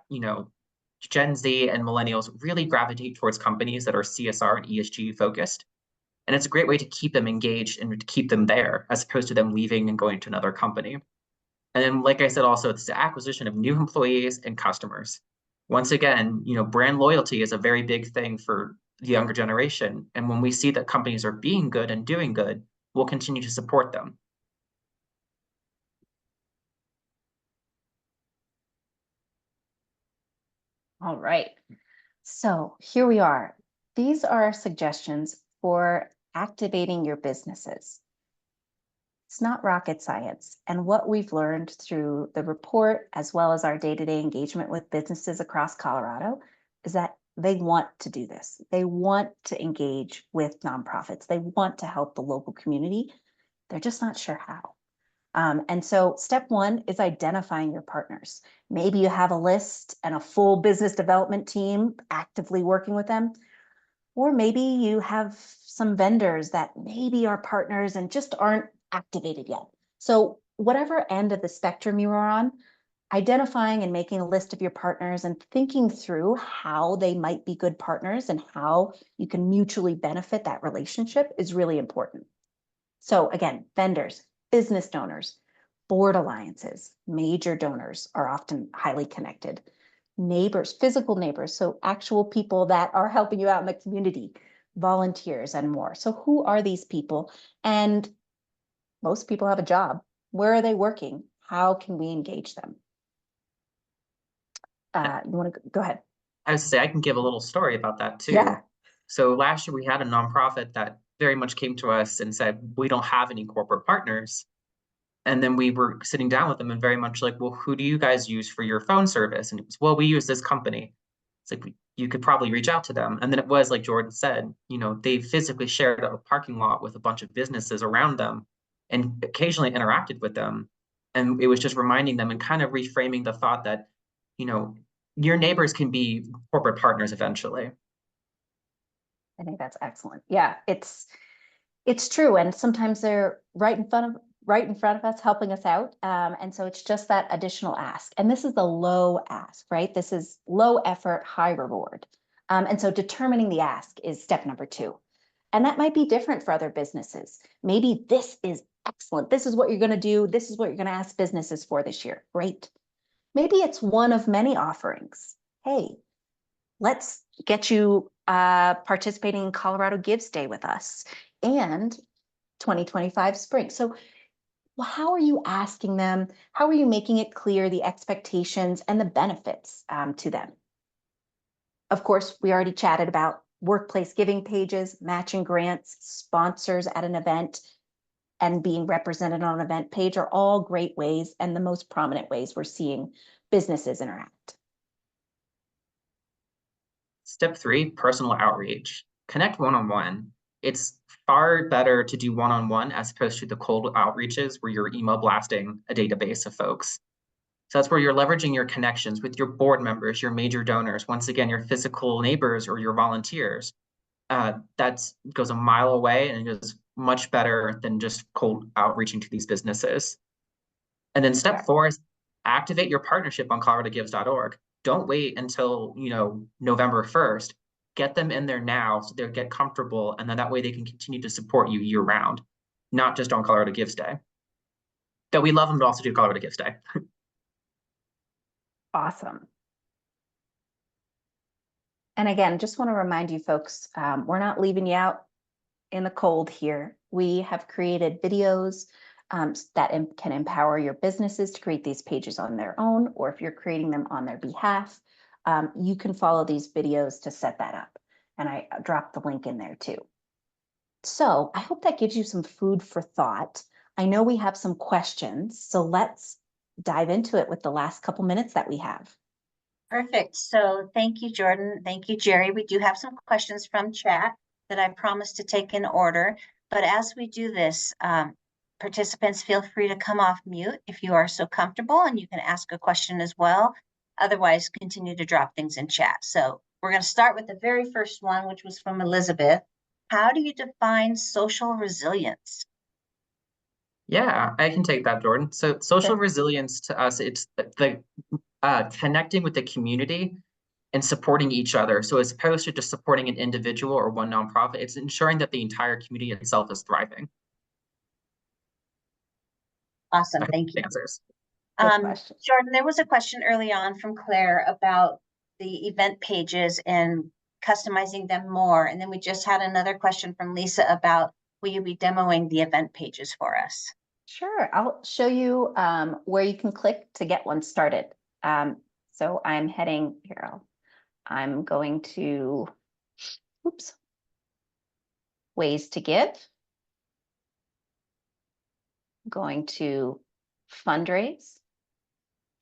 Gen Z and millennials really gravitate towards companies that are CSR and ESG focused. And it's a great way to keep them engaged and to keep them there as opposed to them leaving and going to another company. And then, like I said, also, it's the acquisition of new employees and customers. Once again, brand loyalty is a very big thing for the younger generation. And when we see that companies are being good and doing good, we'll continue to support them. All right, so here we are. These are our suggestions for activating your businesses. It's not rocket science. And what we've learned through the report, as well as our day-to-day engagement with businesses across Colorado, is that they want to do this. They want to engage with nonprofits. They want to help the local community. They're just not sure how. And so step one is identifying your partners. Maybe you have a list and a full business development team actively working with them. Or maybe you have some vendors that maybe are partners and just aren't activated yet. So whatever end of the spectrum you are on, identifying and making a list of your partners and thinking through how they might be good partners and how you can mutually benefit that relationship is really important. So again, vendors, business donors, board alliances, major donors are often highly connected. Neighbors, physical neighbors, so actual people that are helping you out in the community, volunteers and more. So who are these people? And most people have a job. Where are they working? How can we engage them? You want to go ahead? I would say I can give a little story about that too. Yeah. So last year we had a nonprofit that very much came to us and said, we don't have any corporate partners. And then we were sitting down with them and very much like, well, who do you guys use for your phone service? And it was, well, we use this company. It's like, you could probably reach out to them. And then it was like Jordan said, they physically shared a parking lot with a bunch of businesses around them and occasionally interacted with them. And it was just reminding them and kind of reframing the thought that, your neighbors can be corporate partners eventually. I think that's excellent. Yeah, it's true. And sometimes they're right in front of us, helping us out. And so it's just that additional ask. And this is the low ask, right? This is low effort, high reward. And so determining the ask is step number 2. And that might be different for other businesses. Maybe this is excellent. This is what you're going to do. This is what you're going to ask businesses for this year. Great. Maybe it's one of many offerings. Hey, let's get you participating in Colorado Gives Day with us and 2025 spring. So how are you asking them? How are you making it clear the expectations and the benefits to them? Of course, we already chatted about workplace giving pages, matching grants, sponsors at an event, and being represented on an event page are all great ways and the most prominent ways we're seeing businesses interact. Step 3, personal outreach. Connect one-on-one. It's far better to do one-on-one as opposed to the cold outreaches where you're email blasting a database of folks. So that's where you're leveraging your connections with your board members, your major donors, once again, your physical neighbors or your volunteers. That goes a mile away and it is much better than just cold outreaching to these businesses. And then step 4 is activate your partnership on coloradogives.org. Don't wait until, November 1st. Get them in there now so they'll get comfortable, and then that way they can continue to support you year round, not just on Colorado Gives Day. Though we love them to also do Colorado Gives Day. Awesome. And again, just want to remind you folks, we're not leaving you out in the cold here. We have created videos that can empower your businesses to create these pages on their own, or if you're creating them on their behalf, you can follow these videos to set that up. And I dropped the link in there too. So I hope that gives you some food for thought. I know we have some questions, so let's dive into it with the last couple minutes that we have. Perfect. So thank you, Jordan. Thank you, Jerry. We do have some questions from chat that I promised to take in order. But as we do this, participants, feel free to come off mute if you are so comfortable, and you can ask a question as well. Otherwise, continue to drop things in chat. So we're going to start with the very first one, which was from Elizabeth. How do you define social resilience? Yeah, I can take that, Jordan. So social resilience to us, it's the connecting with the community and supporting each other. So as opposed to just supporting an individual or one nonprofit, it's ensuring that the entire community itself is thriving. Awesome, thank you. Answers. Jordan, there was a question early on from Claire about the event pages and customizing them more. And then we just had another question from Lisa about, will you be demoing the event pages for us? Sure, I'll show you where you can click to get one started. So I'm heading here. I'm going to, ways to give. I'm going to fundraise.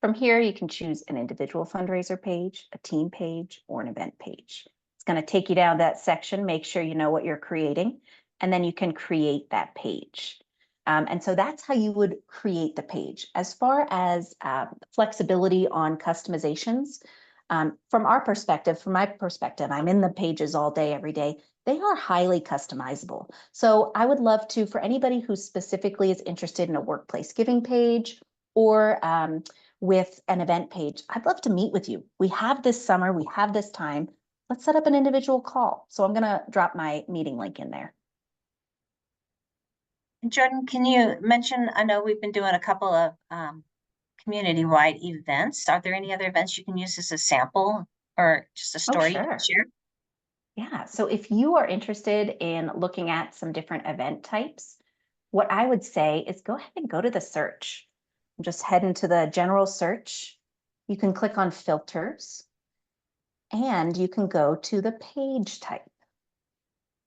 From here, you can choose an individual fundraiser page, a team page, or an event page. It's going to take you down that section, make sure you know what you're creating, and then you can create that page. And so that's how you would create the page. As far as flexibility on customizations, from our perspective, from my perspective, I'm in the pages all day, every day. They are highly customizable. So I would love to, for anybody who specifically is interested in a workplace giving page or with an event page, I'd love to meet with you. We have this summer, we have this time. Let's set up an individual call. So I'm going to drop my meeting link in there. Jordan, can you mention, I know we've been doing a couple of community-wide events. Are there any other events you can use as a sample or just a story you can share? Yeah, so if you are interested in looking at some different event types, what I would say is go ahead and go to the search. Just head into the general search. You can click on filters and you can go to the page type.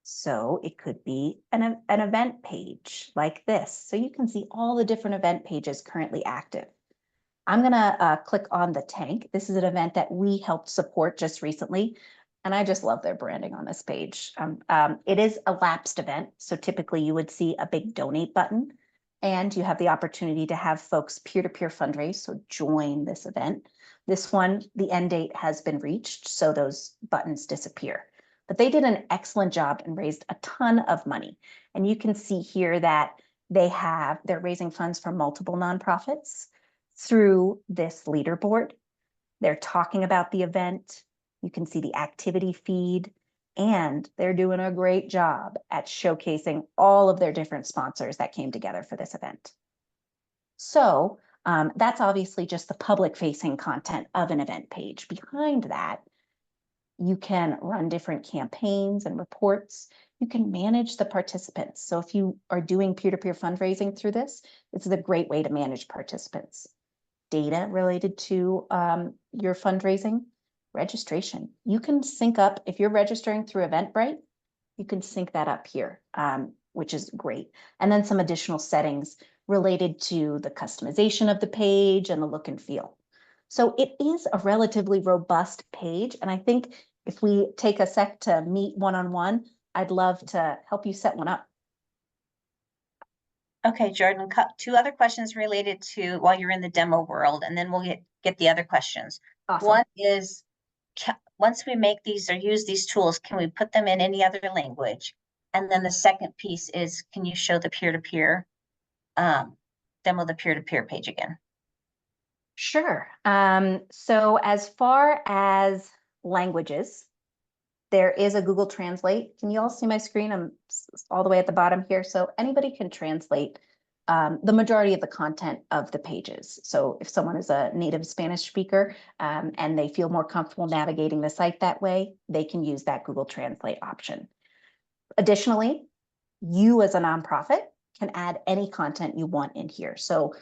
So it could be an event page like this. So you can see all the different event pages currently active. I'm going to click on the tank. This is an event that we helped support just recently. And I just love their branding on this page. It is a lapsed event. So typically you would see a big donate button and you have the opportunity to have folks peer-to-peer fundraise. So join this event. This one, the end date has been reached. So those buttons disappear. But they did an excellent job and raised a ton of money. And you can see here that they're raising funds for multiple nonprofits through this leaderboard. They're talking about the event. You can see the activity feed, and they're doing a great job at showcasing all of their different sponsors that came together for this event. So that's obviously just the public-facing content of an event page. Behind that, you can run different campaigns and reports. You can manage the participants. So if you are doing peer-to-peer fundraising through this is a great way to manage participants. Data related to your fundraising, registration. You can sync up, if you're registering through Eventbrite, you can sync that up here, which is great. And then some additional settings related to the customization of the page and the look and feel. So it is a relatively robust page. And I think if we take a sec to meet one-on-one, I'd love to help you set one up. Okay, Jordan, two other questions related to while you're in the demo world, and then we'll get the other questions. Awesome. One is, once we make these or use these tools, can we put them in any other language? And then the second piece is, can you show the peer-to-peer, demo the peer-to-peer page again? Sure. So as far as languages, there is a Google Translate. Can you all see my screen? I'm all the way at the bottom here. So anybody can translate the majority of the content of the pages. So if someone is a native Spanish speaker and they feel more comfortable navigating the site that way, they can use that Google Translate option. Additionally, you as a nonprofit can add any content you want in here. So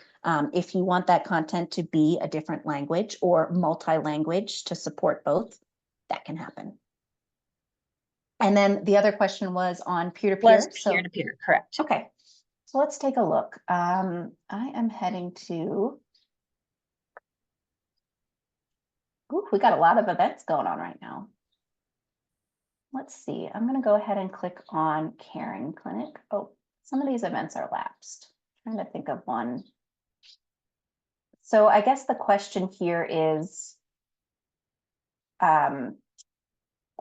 if you want that content to be a different language or multi-language to support both, that can happen. And then the other question was on peer-to-peer. Peer-to-peer, correct. Okay, so let's take a look. I am heading to, we got a lot of events going on right now. Let's see, I'm gonna go ahead and click on Caring Clinic. Oh, some of these events are lapsed. I'm trying to think of one. So I guess the question here is,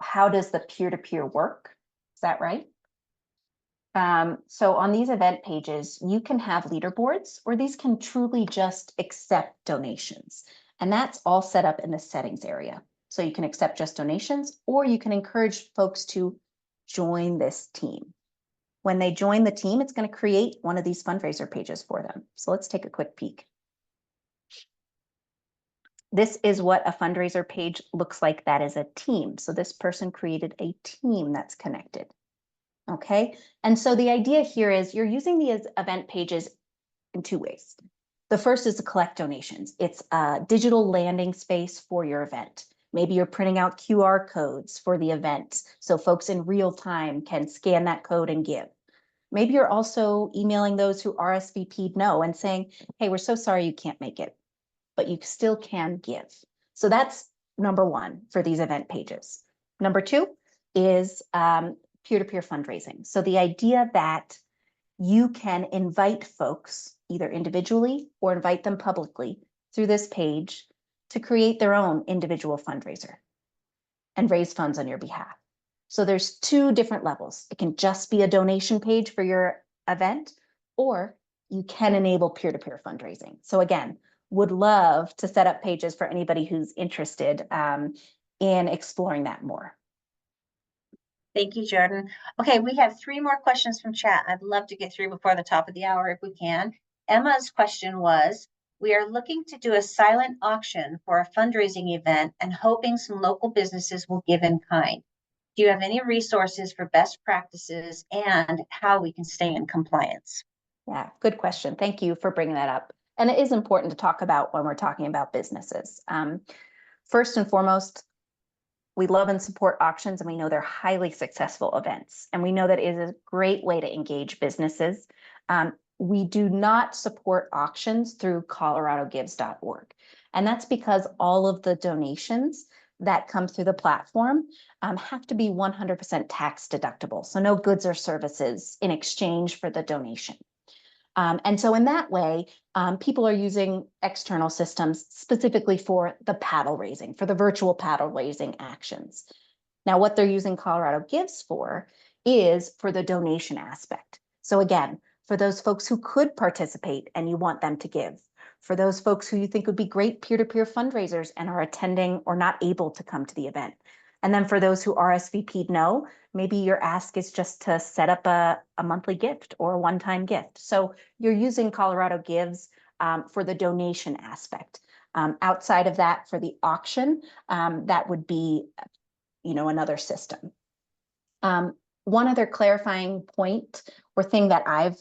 how does the peer-to-peer work? Is that right? So on these event pages, you can have leaderboards, or these can truly just accept donations. And that's all set up in the settings area. So you can accept just donations, or you can encourage folks to join this team. When they join the team, it's going to create one of these fundraiser pages for them. So let's take a quick peek. This is what a fundraiser page looks like. That is a team. So this person created a team that's connected. Okay, and so the idea here is you're using these event pages in two ways. The first is to collect donations. It's a digital landing space for your event. Maybe you're printing out QR codes for the event so folks in real time can scan that code and give. Maybe you're also emailing those who RSVP'd no and saying, hey, we're so sorry you can't make it. but you still can give. So that's number one for these event pages. Number two is peer-to-peer fundraising. So the idea that you can invite folks either individually or invite them publicly through this page to create their own individual fundraiser and raise funds on your behalf. So there's two different levels. It can just be a donation page for your event, or you can enable peer-to-peer fundraising. So again, would love to set up pages for anybody who's interested in exploring that more. Thank you, Jordan. Okay, we have 3 more questions from chat. I'd love to get through before the top of the hour if we can. Emma's question was, we are looking to do a silent auction for a fundraising event and hoping some local businesses will give in kind. Do you have any resources for best practices and how we can stay in compliance? Yeah, good question. Thank you for bringing that up. And it is important to talk about when we're talking about businesses. First and foremost, we love and support auctions, and we know they're highly successful events. And we know that it is a great way to engage businesses. We do not support auctions through coloradogives.org. And that's because all of the donations that come through the platform have to be 100% tax deductible. So no goods or services in exchange for the donation. And so in that way, people are using external systems specifically for the paddle raising, for the virtual paddle raising actions. Now, what they're using Colorado Gives for is for the donation aspect. So again, for those folks who could participate and you want them to give, for those folks who you think would be great peer-to-peer fundraisers and are attending or not able to come to the event. And then for those who RSVP'd no, maybe your ask is just to set up a monthly gift or a one-time gift. So you're using Colorado Gives for the donation aspect. Outside of that, for the auction, that would be, another system. One other clarifying point or thing that I've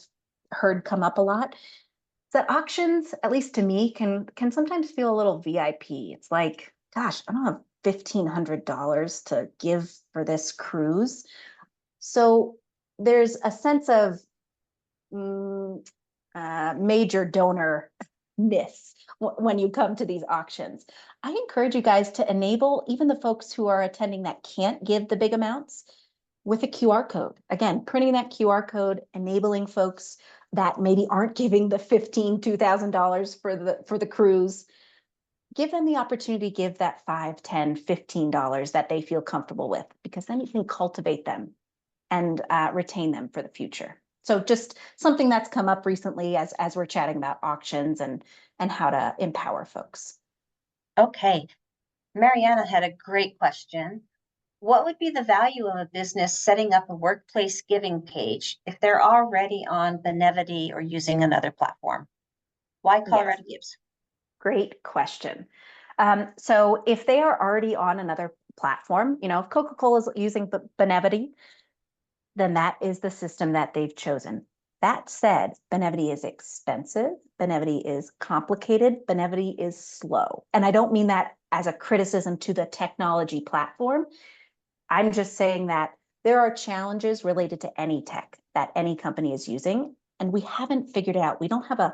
heard come up a lot is that auctions, at least to me, can sometimes feel a little VIP. It's like, gosh, I don't have $1,500 to give for this cruise. So there's a sense of major donor miss when you come to these auctions. I encourage you guys to enable even the folks who are attending that can't give the big amounts with a QR code. Again, printing that QR code, enabling folks that maybe aren't giving the $15,000, $2,000 for the cruise. Give them the opportunity to give that $5, $10, $15 that they feel comfortable with, because then you can cultivate them and retain them for the future. So just something that's come up recently as we're chatting about auctions and how to empower folks. Okay, Mariana had a great question. What would be the value of a business setting up a workplace giving page if they're already on Benevity or using another platform? Why Colorado Gives? Great question. So if they are already on another platform, if Coca-Cola is using Benevity, then that is the system that they've chosen. That said, Benevity is expensive. Benevity is complicated. Benevity is slow. And I don't mean that as a criticism to the technology platform. I'm just saying that there are challenges related to any tech that any company is using, and we haven't figured it out. We don't have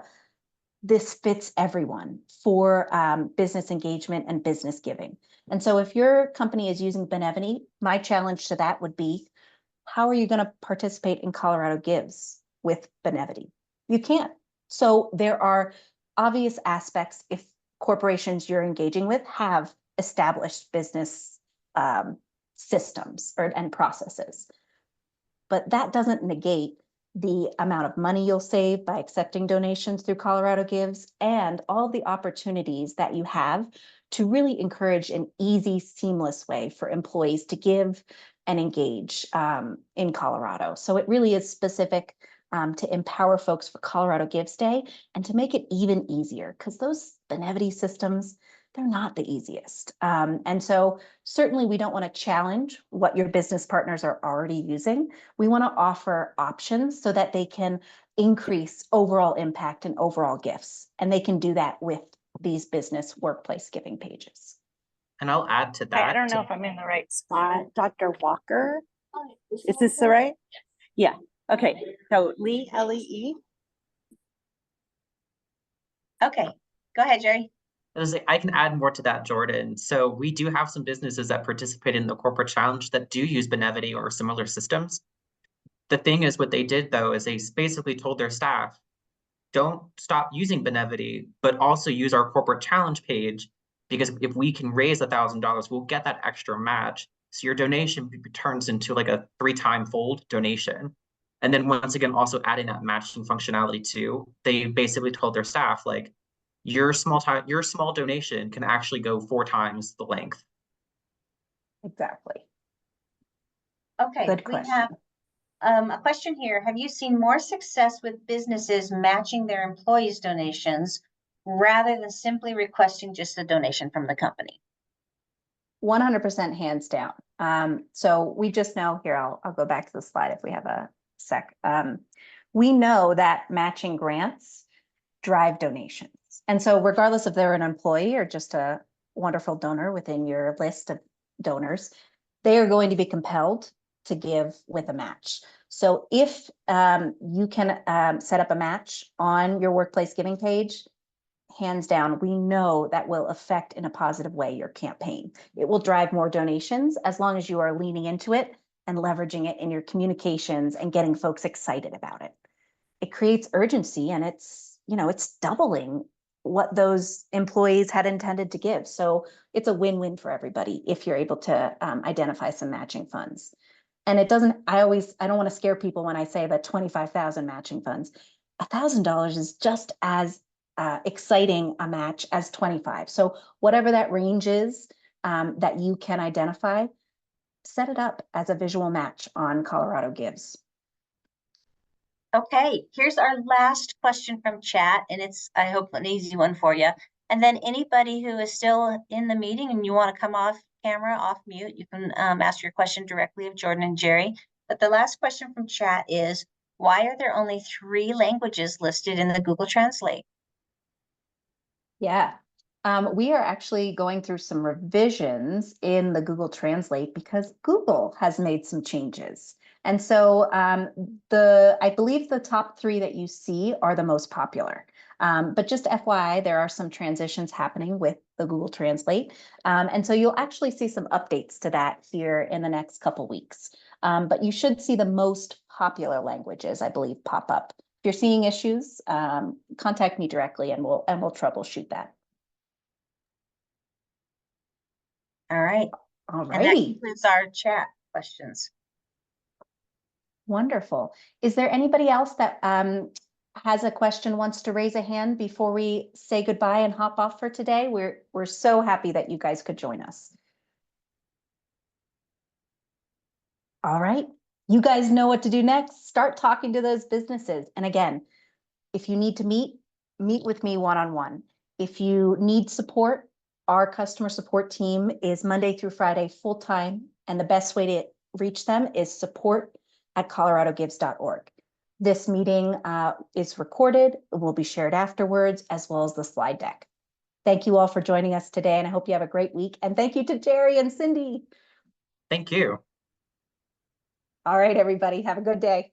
this fits everyone for business engagement and business giving. And so if your company is using Benevity, my challenge to that would be, how are you going to participate in Colorado Gives with Benevity? You can't. So there are obvious aspects if corporations you're engaging with have established business systems and processes. But that doesn't negate the amount of money you'll save by accepting donations through Colorado Gives and all the opportunities that you have to really encourage an easy, seamless way for employees to give and engage in Colorado. So it really is specific to empower folks for Colorado Gives Day and to make it even easier, because those Benevity systems, they're not the easiest. And so certainly we don't want to challenge what your business partners are already using. We want to offer options so that they can increase overall impact and overall gifts. And they can do that with these business workplace giving pages. And I'll add to that. I don't know if I'm in the right spot. Dr. Walker, is this the right? Yeah. Okay. So Lee, L-E-E. Okay, go ahead, Jerry. I can add more to that, Jordan. So we do have some businesses that participate in the corporate challenge that do use Benevity or similar systems. The thing is, what they did though is they basically told their staff, don't stop using Benevity, but also use our corporate challenge page, because if we can raise $1,000, we'll get that extra match. So your donation turns into like a 3-time fold donation. And then once again, also adding that matching functionality too. They basically told their staff, like, your small donation can actually go 4 times the length. Exactly. Okay, Good we have a question here. Have you seen more success with businesses matching their employees' donations rather than simply requesting just a donation from the company? 100% hands down. So we just know here, I'll go back to the slide if we have a sec. We know that matching grants drive donations. And so regardless if they're an employee or just a wonderful donor within your list of donors, they are going to be compelled to give with a match. So if you can set up a match on your workplace giving page, hands down, we know that will affect in a positive way your campaign. It will drive more donations as long as you are leaning into it and leveraging it in your communications and getting folks excited about it. It creates urgency, and it's doubling what those employees had intended to give. So it's a win-win for everybody if you're able to identify some matching funds. And it doesn't, I don't want to scare people when I say that 25,000 matching funds. $1,000 is just as exciting a match as 25. So whatever that range is that you can identify, set it up as a visual match on Colorado Gives. Okay, here's our last question from chat, and it's, I hope, an easy one for you. And then anybody who is still in the meeting and you want to come off camera, off mute, you can ask your question directly of Jordan and Jerry. But the last question from chat is, why are there only 3 languages listed in the Google Translate? Yeah, we are actually going through some revisions in the Google Translate because Google has made some changes. And so I believe the top 3 that you see are the most popular. But just FYI, there are some transitions happening with the Google Translate. And so you'll actually see some updates to that here in the next couple weeks. But you should see the most popular languages, I believe, pop up. If you're seeing issues, contact me directly and we'll troubleshoot that. All right. All And that righty. concludes our chat questions. Wonderful. Is there anybody else that has a question, wants to raise a hand before we say goodbye and hop off for today? We're so happy that you guys could join us. All right. You guys know what to do next. Start talking to those businesses. And again, if you need to meet with me one-on-one. If you need support, our customer support team is Monday through Friday full-time, and the best way to reach them is support@coloradogives.org. This meeting is recorded, it will be shared afterwards, as well as the slide deck. Thank you all for joining us today, and I hope you have a great week. And thank you to Jerry and Cindy. Thank you. All right, everybody, have a good day.